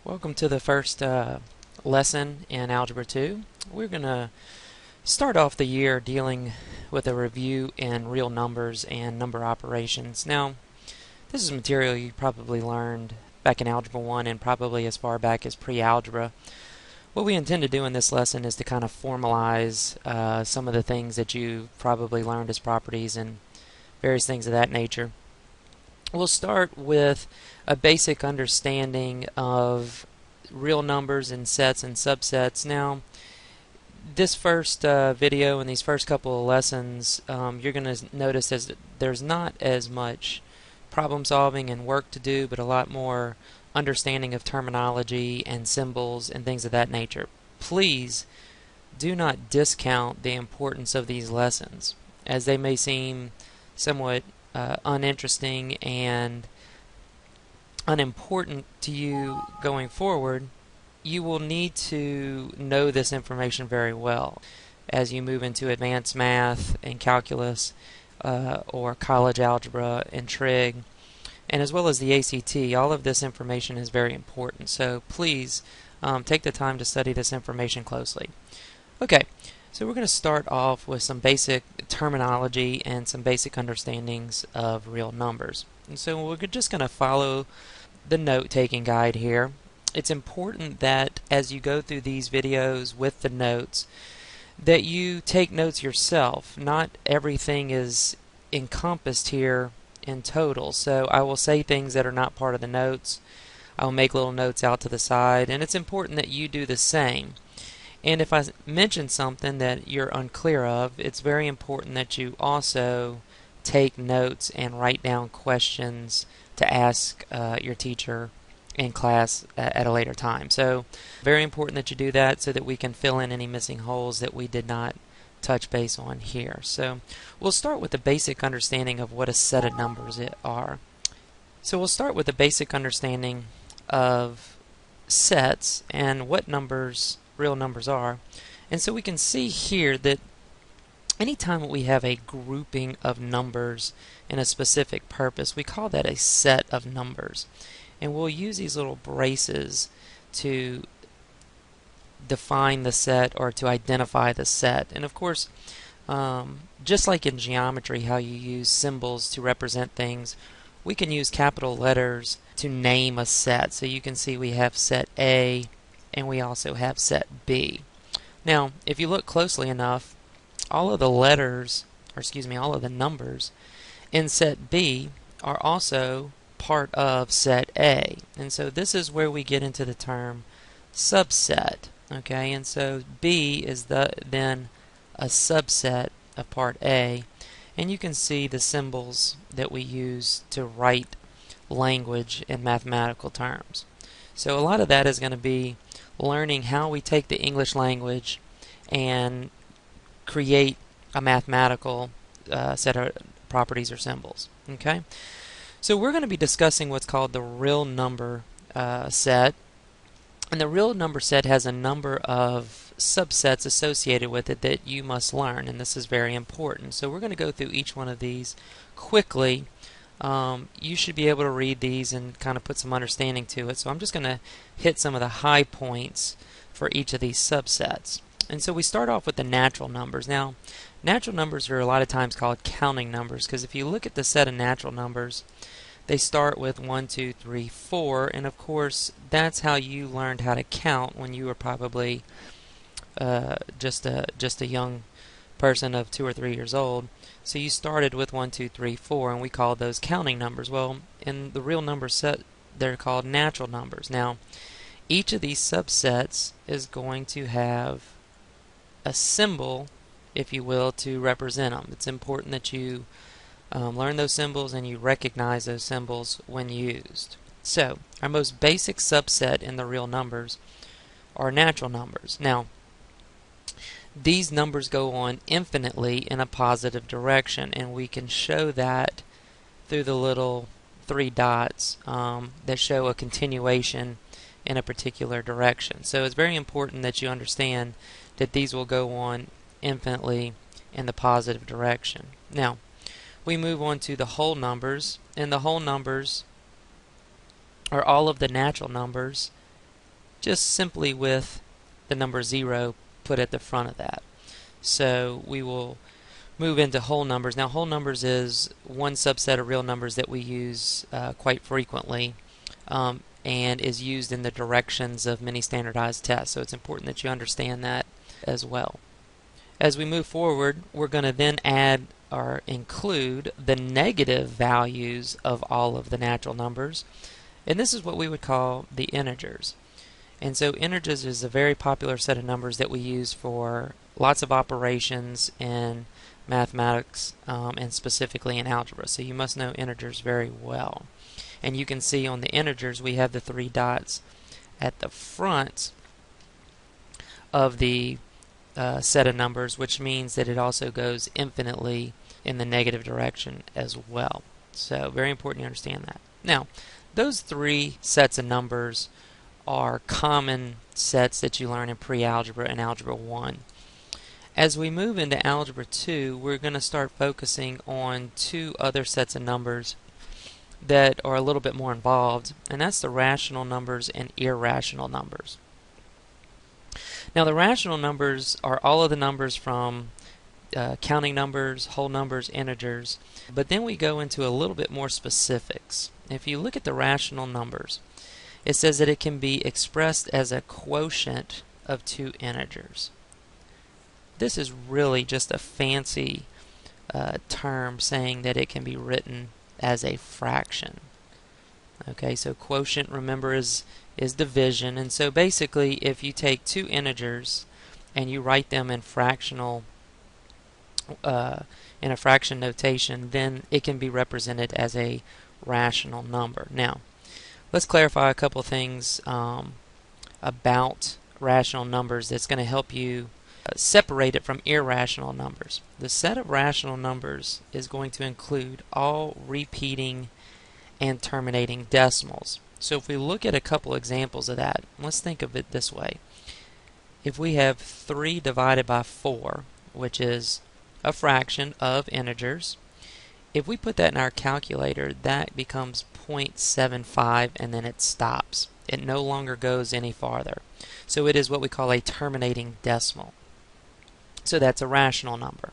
Welcome to the first lesson in Algebra 2. We're going to start off the year dealing with a review in real numbers and number operations. Now, this is material you probably learned back in Algebra 1 and probably as far back as pre-algebra. What we intend to do in this lesson is to kind of formalize some of the things that you probably learned as properties and various things of that nature. We'll start with a basic understanding of real numbers and sets and subsets. Now, this first video and these first couple of lessons, you're going to notice as there's not as much problem solving and work to do, but a lot more understanding of terminology and symbols and things of that nature. Please do not discount the importance of these lessons, as they may seem somewhat uninteresting and unimportant to you going forward. You will need to know this information very well as you move into advanced math and calculus or college algebra and trig, and as well as the ACT. All of this information is very important, so please take the time to study this information closely. Okay, so we're going to start off with some basic terminology and some basic understandings of real numbers. And so we're just going to follow the note-taking guide here. It's important that as you go through these videos with the notes that you take notes yourself. Not everything is encompassed here in total. So I will say things that are not part of the notes. I'll make little notes out to the side, and it's important that you do the same. And if I mention something that you're unclear of, it's very important that you also take notes and write down questions to ask your teacher in class at a later time. So very important that you do that so that we can fill in any missing holes that we did not touch base on here. So we'll start with the basic understanding of what a set of numbers are. So we'll start with the basic understanding of sets and what real numbers are. And so we can see here that anytime we have a grouping of numbers in a specific purpose, we call that a set of numbers. And we'll use these little braces to define the set or to identify the set. And of course, just like in geometry, how you use symbols to represent things, we can use capital letters to name a set. So you can see we have set A and we also have set B. Now, if you look closely enough, all of the letters, all of the numbers in set B are also part of set A. And so this is where we get into the term subset. Okay, and so B is then a subset of part A, and you can see the symbols that we use to write language in mathematical terms. So a lot of that is going to be learning how we take the English language and create a mathematical set of properties or symbols. Okay, so we're going to be discussing what's called the real number set, and the real number set has a number of subsets associated with it that you must learn, and this is very important. So we're going to go through each one of these quickly. You should be able to read these and kind of put some understanding to it. So I'm just going to hit some of the high points for each of these subsets. And so we start off with the natural numbers. Now, natural numbers are a lot of times called counting numbers, because if you look at the set of natural numbers, they start with 1, 2, 3, 4, and of course that's how you learned how to count when you were probably just a young person of 2 or 3 years old. So you started with 1, 2, 3, 4, and we called those counting numbers. Well, in the real number set, they're called natural numbers. Now, each of these subsets is going to have a symbol, if you will, to represent them. It's important that you learn those symbols and you recognize those symbols when used. So, our most basic subset in the real numbers are natural numbers. Now, these numbers go on infinitely in a positive direction, and we can show that through the little 3 dots that show a continuation in a particular direction. So it's very important that you understand that these will go on infinitely in the positive direction. Now, we move on to the whole numbers, and the whole numbers are all of the natural numbers just simply with the number 0 put at the front of that. So we will move into whole numbers. Now, whole numbers is one subset of real numbers that we use quite frequently, and is used in the directions of many standardized tests. So it's important that you understand that as well. As we move forward, we're going to then add or include the negative values of all of the natural numbers, and this is what we would call the integers. And so integers is a very popular set of numbers that we use for lots of operations in mathematics, and specifically in algebra. So you must know integers very well. And you can see on the integers we have the 3 dots at the front of the set of numbers, which means that it also goes infinitely in the negative direction as well. So very important you understand that. Now, those 3 sets of numbers are common sets that you learn in pre-algebra and algebra 1. As we move into algebra 2, we're going to start focusing on 2 other sets of numbers that are a little bit more involved, and that's the rational numbers and irrational numbers. Now, the rational numbers are all of the numbers from counting numbers, whole numbers, integers, but then we go into a little bit more specifics. If you look at the rational numbers, it says that it can be expressed as a quotient of 2 integers. This is really just a fancy term saying that it can be written as a fraction. Okay, so quotient, remember, is division, and so basically if you take 2 integers and you write them in fractional in a fraction notation, then it can be represented as a rational number. Now, let's clarify a couple things about rational numbers that's going to help you separate it from irrational numbers. The set of rational numbers is going to include all repeating and terminating decimals. So if we look at a couple examples of that, let's think of it this way. If we have 3 divided by 4, which is a fraction of integers, if we put that in our calculator, that becomes 0.75 and then it stops. It no longer goes any farther. So it is what we call a terminating decimal. So that's a rational number.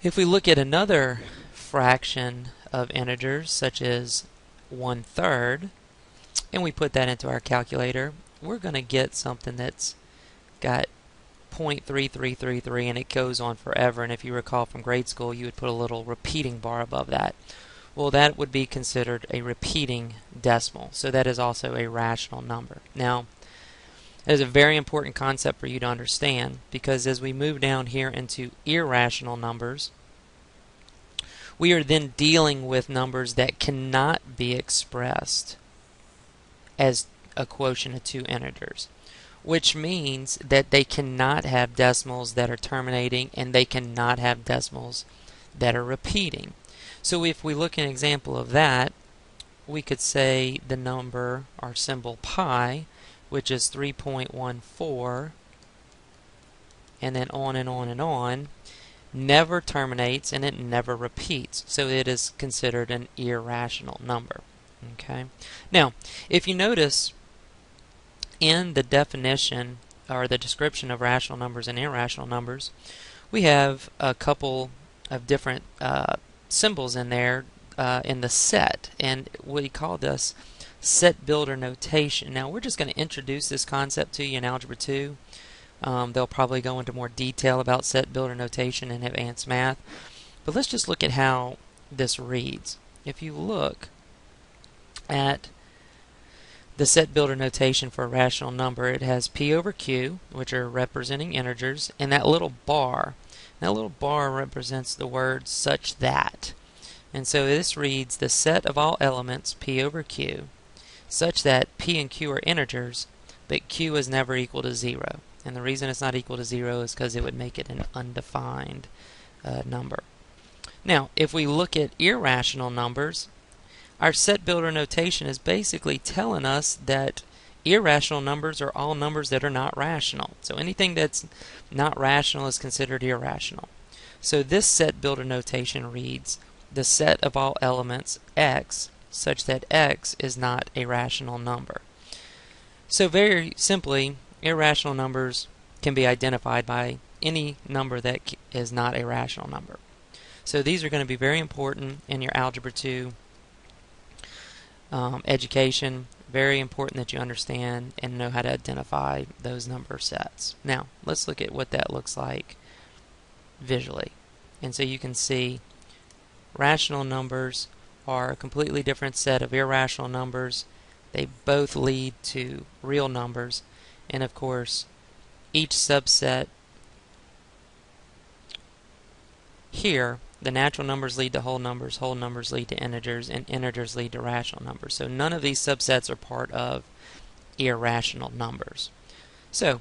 If we look at another fraction of integers, such as 1/3, and we put that into our calculator, we're going to get something that's got 0.3333, and it goes on forever. And if you recall from grade school, you would put a little repeating bar above that. Well, that would be considered a repeating decimal. So that is also a rational number. Now, that is a very important concept for you to understand, because as we move down here into irrational numbers, we are then dealing with numbers that cannot be expressed as a quotient of 2 integers, which means that they cannot have decimals that are terminating and they cannot have decimals that are repeating. So if we look at an example of that, we could say the number, our symbol pi, which is 3.14, and then on and on and on, never terminates and it never repeats. So it is considered an irrational number. Okay. Now, if you notice in the definition or the description of rational numbers and irrational numbers, we have a couple of different symbols in there in the set, and we call this set builder notation. Now, we're just going to introduce this concept to you in Algebra 2. They'll probably go into more detail about set builder notation in advanced math, but let's just look at how this reads. If you look at the set builder notation for a rational number, it has P over Q, which are representing integers, and that little bar. That little bar represents the word such that. And so this reads the set of all elements P over Q such that P and Q are integers, but Q is never equal to 0. And the reason it's not equal to 0 is because it would make it an undefined number. Now, if we look at irrational numbers, our set builder notation is basically telling us that irrational numbers are all numbers that are not rational. So anything that's not rational is considered irrational. So this set builder notation reads the set of all elements x such that x is not a rational number. So very simply, irrational numbers can be identified by any number that is not a rational number. So these are going to be very important in your Algebra 2 education. Very important that you understand and know how to identify those number sets. Now, let's look at what that looks like visually. And so you can see rational numbers are a completely different set of irrational numbers. They both lead to real numbers. And of course, each subset here, the natural numbers lead to whole numbers lead to integers, and integers lead to rational numbers. So none of these subsets are part of irrational numbers. So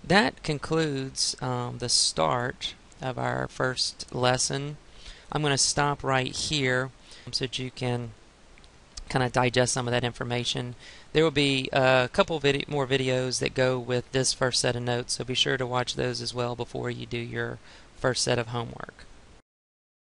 that concludes the start of our first lesson. I'm going to stop right here so that you can kind of digest some of that information. There will be a couple more videos that go with this first set of notes, so be sure to watch those as well before you do your first set of homework.